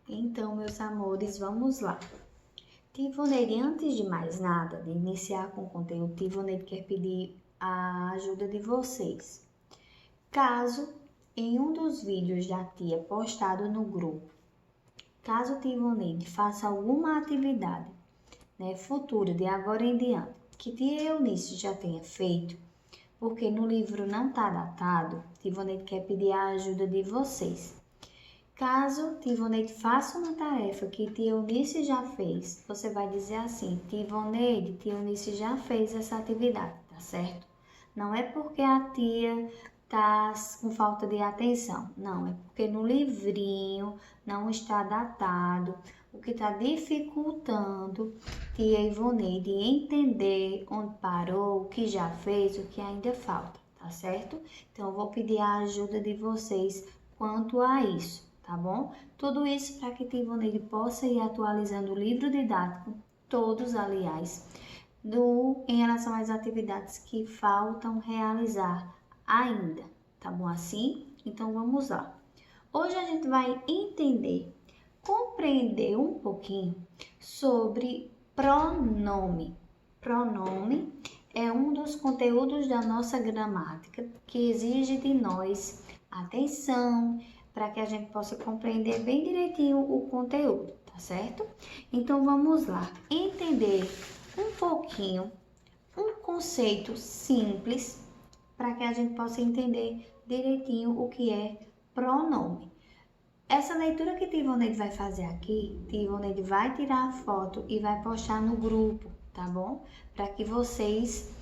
Então, meus amores, vamos lá. Tivoneide, antes de mais nada, de iniciar com o conteúdo, Tivoneide quer pedir a ajuda de vocês. Caso em um dos vídeos da tia postado no grupo, caso Tivoneide faça alguma atividade, futura, de agora em diante, que tia Eunice já tenha feito, porque no livro não está datado, Tivoneide quer pedir a ajuda de vocês. Caso Tivoneide faça uma tarefa que tia Eunice já fez, você vai dizer assim: Tivoneide, tia Eunice já fez essa atividade, tá certo? Não é porque a tia tá com falta de atenção, não, é porque no livrinho não está datado, o que está dificultando tia Ivoneide entender onde parou, o que já fez, o que ainda falta, tá certo? Então eu vou pedir a ajuda de vocês quanto a isso, tá bom? Tudo isso para que tia Ivoneide possa ir atualizando o livro didático, todos aliás, em relação às atividades que faltam realizar ainda, tá bom assim? Então vamos lá. Hoje a gente vai compreender um pouquinho sobre pronome. Pronome é um dos conteúdos da nossa gramática que exige de nós atenção para que a gente possa compreender bem direitinho o conteúdo, tá certo? Então vamos lá, entender um pouquinho, um conceito simples para que a gente possa entender direitinho o que é pronome. Essa leitura que Tivoneide vai fazer aqui, Tivoneide vai tirar a foto e vai postar no grupo, tá bom? Para que vocês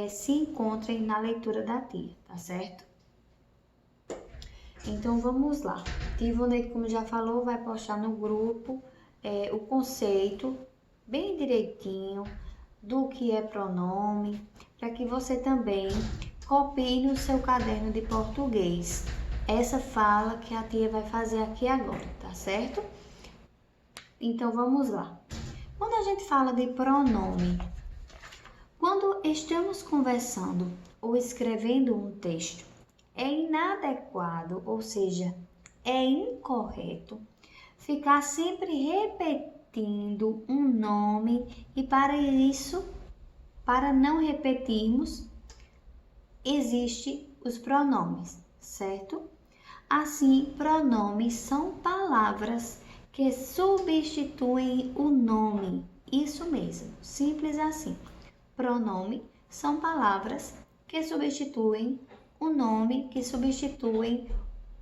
se encontrem na leitura da tia, tá certo? Então vamos lá. Tivoneide, como já falou, vai postar no grupo o conceito bem direitinho do que é pronome, para que você também copie no seu caderno de português essa fala que a tia vai fazer aqui agora, tá certo? Então vamos lá. Quando a gente fala de pronome, quando estamos conversando ou escrevendo um texto, é inadequado, ou seja, é incorreto, ficar sempre repetindo um nome e para não repetirmos, existem os pronomes, certo? Assim, pronomes são palavras que substituem o nome. Isso mesmo, simples assim. Pronome são palavras que substituem o nome, que substituem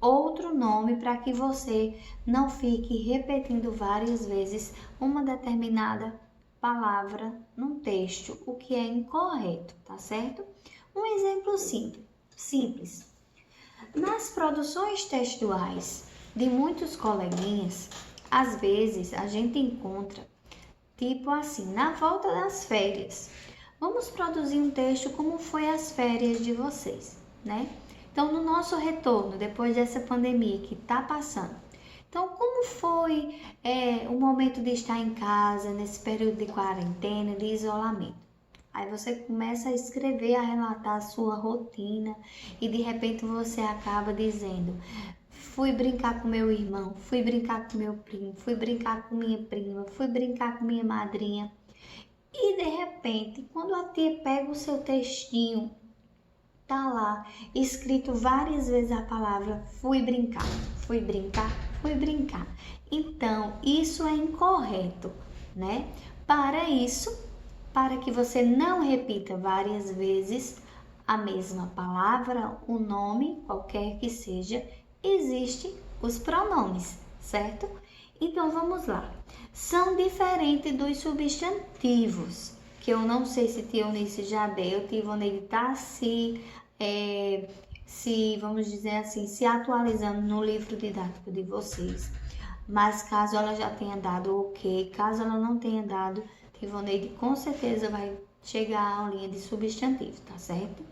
outro nome para que você não fique repetindo várias vezes uma determinada palavra num texto, o que é incorreto, tá certo? Um exemplo simples. Nas produções textuais de muitos coleguinhas, às vezes a gente encontra tipo assim, na volta das férias. Vamos produzir um texto como foi as férias de vocês, né? Então, no nosso retorno, depois dessa pandemia que está passando, então, como foi o momento de estar em casa, nesse período de quarentena, de isolamento? Aí você começa a escrever, a relatar a sua rotina e de repente você acaba dizendo: fui brincar com meu irmão, fui brincar com meu primo, fui brincar com minha prima, fui brincar com minha madrinha. E de repente, quando a tia pega o seu textinho, tá lá escrito várias vezes a palavra fui brincar, fui brincar, fui brincar. Então, isso é incorreto, né? Para que você não repita várias vezes a mesma palavra, o nome, qualquer que seja, existem os pronomes, certo? Então vamos lá. São diferentes dos substantivos, que eu não sei se tia Eunice já deu, tia Ivoneide está vamos dizer assim, se atualizando no livro didático de vocês. Mas caso ela já tenha dado ok, caso ela não tenha dado, Tivoneide com certeza vai chegar à aulinha de substantivo, tá certo?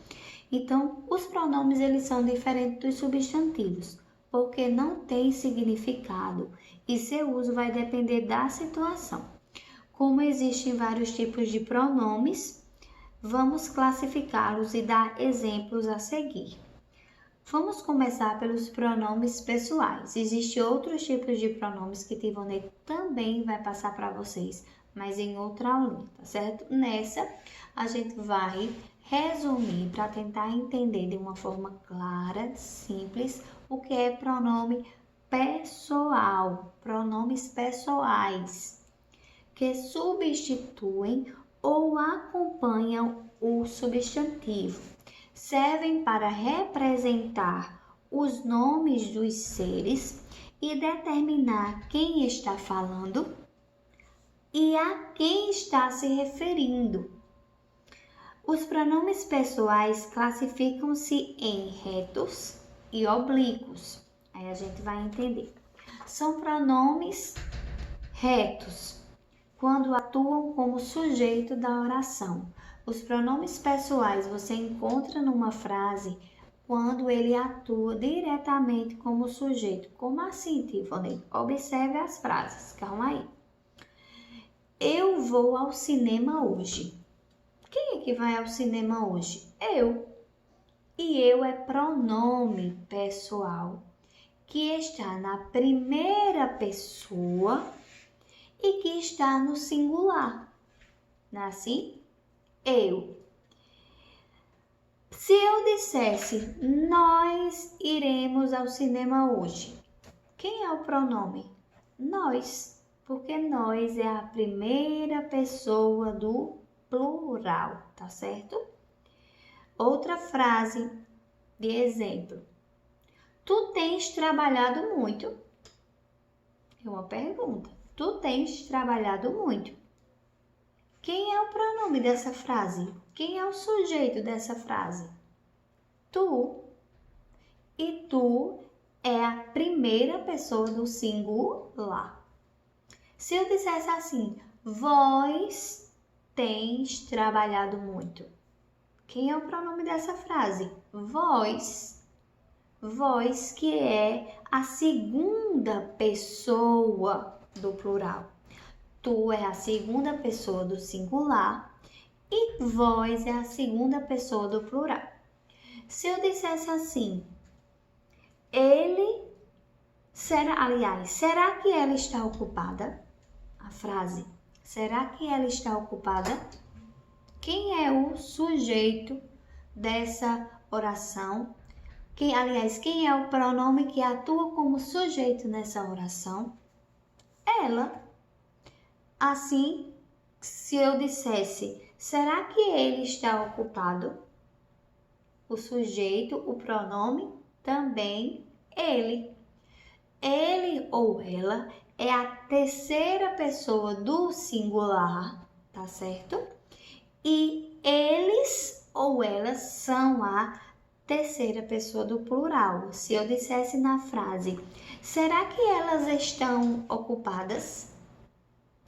Então, os pronomes eles são diferentes dos substantivos, porque não tem significado e seu uso vai depender da situação. Como existem vários tipos de pronomes, vamos classificá-los e dar exemplos a seguir. Vamos começar pelos pronomes pessoais. Existem outros tipos de pronomes que Tivonete também vai passar para vocês, mas em outra aula, tá certo? Nessa, a gente vai resumir para tentar entender de uma forma clara, simples, o que é pronome pessoal, pronomes pessoais, que substituem ou acompanham o substantivo. Servem para representar os nomes dos seres e determinar quem está falando e a quem está se referindo. Os pronomes pessoais classificam-se em retos e oblíquos. Aí a gente vai entender. São pronomes retos, quando atuam como sujeito da oração. Os pronomes pessoais você encontra numa frase quando ele atua diretamente como sujeito. Como assim, Tivonete? Observe as frases. Calma aí. Eu vou ao cinema hoje. Quem é que vai ao cinema hoje? Eu. E eu é pronome pessoal, que está na primeira pessoa e que está no singular. Não é assim? Eu. Se eu dissesse, nós iremos ao cinema hoje, quem é o pronome? Nós, porque nós é a primeira pessoa do plural, tá certo? Outra frase de exemplo. Tu tens trabalhado muito? É uma pergunta. Tu tens trabalhado muito? Quem é o pronome dessa frase? Quem é o sujeito dessa frase? Tu. E tu é a primeira pessoa do singular. Se eu dissesse assim, vós tens trabalhado muito. Quem é o pronome dessa frase? Vós. Vós, que é a segunda pessoa do plural. Tu é a segunda pessoa do singular e vós é a segunda pessoa do plural. Se eu dissesse assim, ele será que ela está ocupada? A frase, será que ela está ocupada? Quem é o sujeito dessa oração? Quem é o pronome que atua como sujeito nessa oração? Ela. Assim, se eu dissesse, será que ele está ocupado? O sujeito, o pronome, também ele. Ele ou ela é a terceira pessoa do singular, tá certo? E eles ou elas são a terceira pessoa do plural. Se eu dissesse na frase, será que elas estão ocupadas?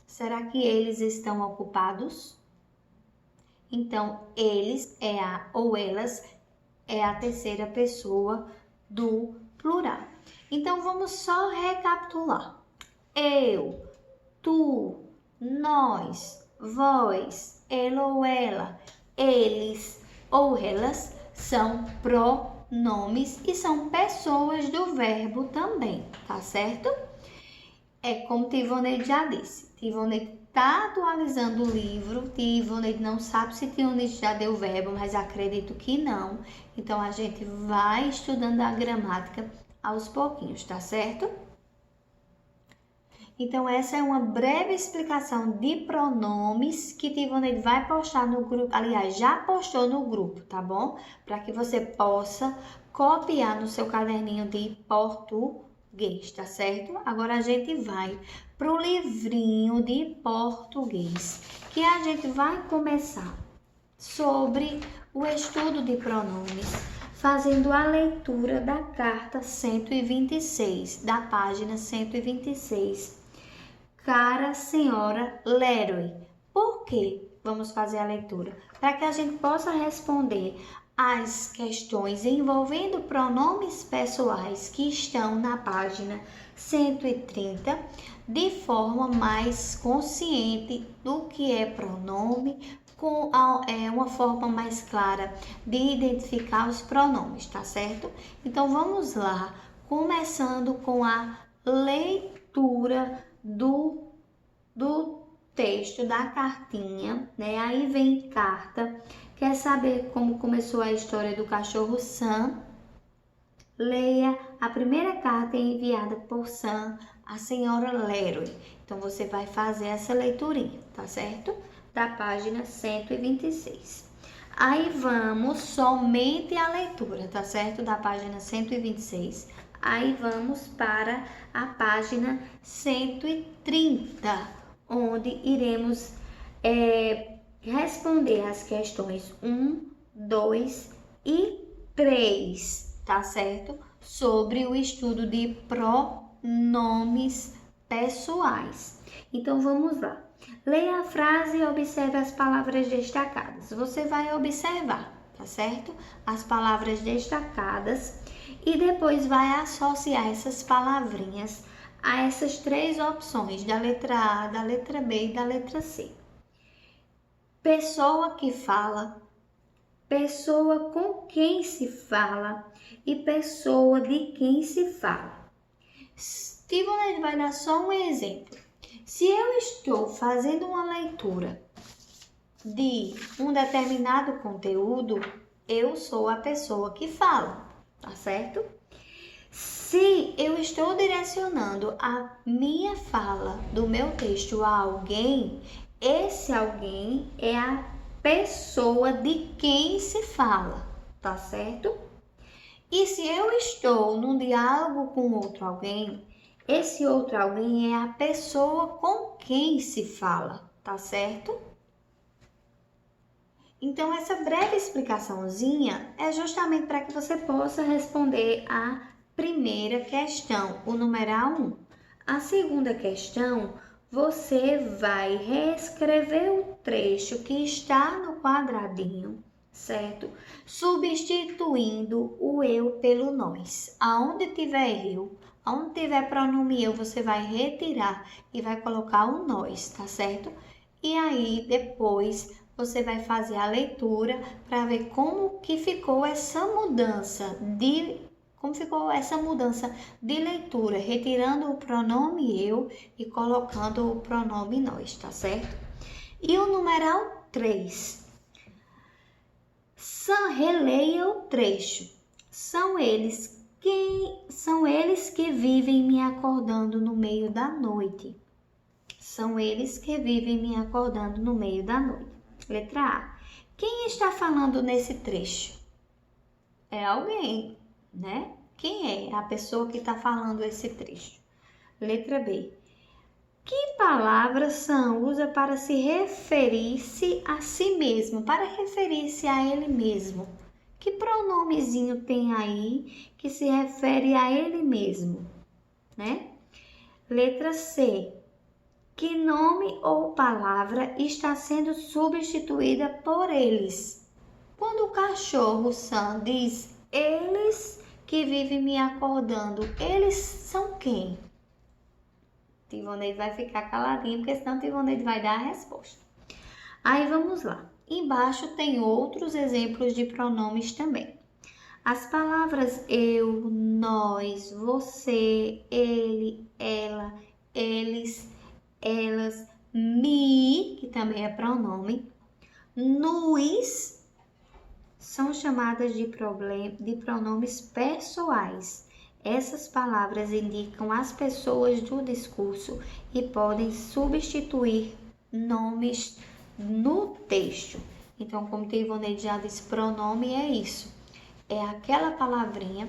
Será que eles estão ocupados? Então, eles ou elas é a terceira pessoa do plural. Então, vamos só recapitular. Eu, tu, nós, vós, ele ou ela, eles ou elas são pronomes e são pessoas do verbo também, tá certo? É como Tivonete já disse. Tivonete está atualizando o livro. Tivonete não sabe se Tivonete já deu verbo, mas acredito que não. Então, a gente vai estudando a gramática aos pouquinhos, tá certo? Então, essa é uma breve explicação de pronomes que Tivonete vai postar no grupo. Aliás, já postou no grupo, tá bom? Para que você possa copiar no seu caderninho de português, tá certo? Agora a gente vai para o livrinho de português, que a gente vai começar sobre o estudo de pronomes, fazendo a leitura da carta 126, da página 126. Cara senhora Leroy. Por que vamos fazer a leitura? Para que a gente possa responder as questões envolvendo pronomes pessoais que estão na página 130 de forma mais consciente do que é pronome, com uma forma mais clara de identificar os pronomes, tá certo? Então vamos lá, começando com a leitura do texto da cartinha, né? Aí vem carta. Quer saber como começou a história do cachorro Sam? Leia a primeira carta enviada por Sam à senhora Leroy. Então você vai fazer essa leiturinha, tá certo? Da página 126. Aí vamos somente a leitura, tá certo? Da página 126. Aí vamos para a página 130, onde iremos responder as questões 1, 2 e 3, tá certo? Sobre o estudo de pronomes pessoais. Então vamos lá. Leia a frase e observe as palavras destacadas. Você vai observar, tá certo? As palavras destacadas e depois vai associar essas palavrinhas a essas 3 opções, da letra A, da letra B e da letra C. Pessoa que fala, pessoa com quem se fala e pessoa de quem se fala. Steven vai dar só um exemplo. Se eu estou fazendo uma leitura de um determinado conteúdo, eu sou a pessoa que fala, tá certo? Se eu estou direcionando a minha fala do meu texto a alguém, esse alguém é a pessoa de quem se fala, tá certo? E se eu estou num diálogo com outro alguém, esse outro alguém é a pessoa com quem se fala, tá certo? Então, essa breve explicaçãozinha é justamente para que você possa responder a primeira questão, o numeral 1. A segunda questão, você vai reescrever o trecho que está no quadradinho, certo? Substituindo o eu pelo nós. Aonde tiver eu, aonde tiver pronome eu, você vai retirar e vai colocar o nós, tá certo? E aí, depois, você vai fazer a leitura para ver como ficou essa mudança de leitura, retirando o pronome eu e colocando o pronome nós, tá certo? E o numeral 3. Releia o trecho. São eles que vivem me acordando no meio da noite. São eles que vivem me acordando no meio da noite. Letra A. Quem está falando nesse trecho? É alguém, né? Quem é a pessoa que está falando esse trecho? Letra B. Que palavras Sam usa para se referir-se a si mesmo, para referir-se a ele mesmo? Que pronomezinho tem aí que se refere a ele mesmo, né? Letra C. Que nome ou palavra está sendo substituída por eles? Quando o cachorro Sam diz eles que vivem me acordando, eles são quem? Tivoneide vai ficar caladinho, porque senão Tivoneide vai dar a resposta. Aí vamos lá. Embaixo tem outros exemplos de pronomes também. As palavras eu, nós, você, ele, ela, eles, elas, me, que também é pronome, nos, são chamadas de pronomes pessoais. Essas palavras indicam as pessoas do discurso e podem substituir nomes no texto. Então, como Tivoneide já disse, pronome é isso. É aquela palavrinha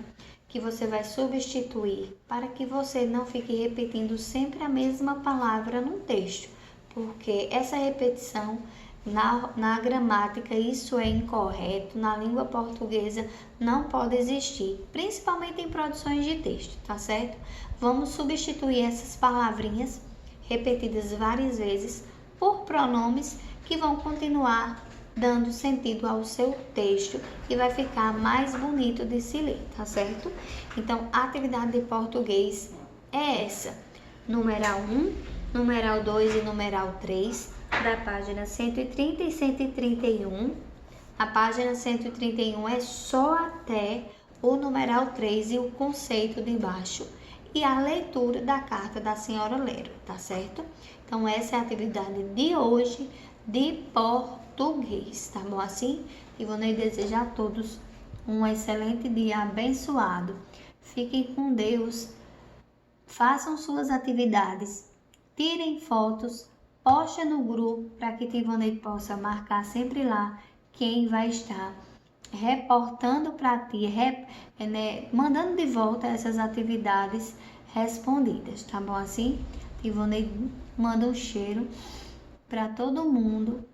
que você vai substituir para que você não fique repetindo sempre a mesma palavra no texto, porque essa repetição na gramática isso é incorreto, na língua portuguesa não pode existir, principalmente em produções de texto, tá certo? Vamos substituir essas palavrinhas repetidas várias vezes por pronomes que vão continuar dando sentido ao seu texto e vai ficar mais bonito de se ler, tá certo? Então, a atividade de português é essa: numeral 1, numeral 2 e numeral 3. da página 130 e 131. A página 131 é só até o numeral 3 e o conceito de baixo e a leitura da carta da senhora Lero, tá certo? Então, essa é a atividade de hoje de português, tá bom assim? E vou desejar a todos um excelente dia abençoado. Fiquem com Deus, façam suas atividades, tirem fotos, postem no grupo para que Tivonei possa marcar sempre lá quem vai estar reportando para ti, mandando de volta essas atividades respondidas, tá bom assim? Tivonei manda um cheiro para todo mundo.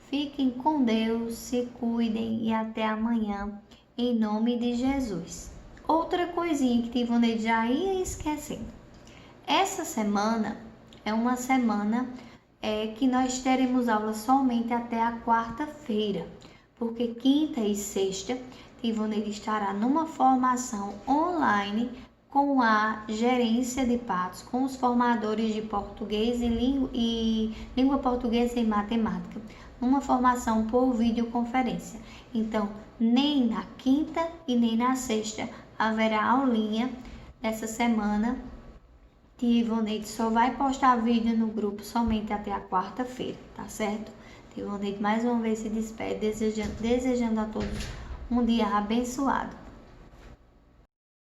Fiquem com Deus, se cuidem e até amanhã, em nome de Jesus. Outra coisinha que Tivonei já ia esquecendo. Essa semana é uma semana que nós teremos aula somente até a quarta-feira, porque quinta e sexta Tivonei estará numa formação online com a gerência de Patos, com os formadores de português e língua portuguesa e matemática, uma formação por videoconferência. Então, nem na quinta e nem na sexta haverá aulinha dessa semana. Tivonei só vai postar vídeo no grupo somente até a quarta-feira, tá certo? Tivonei mais uma vez se despede, desejando a todos um dia abençoado.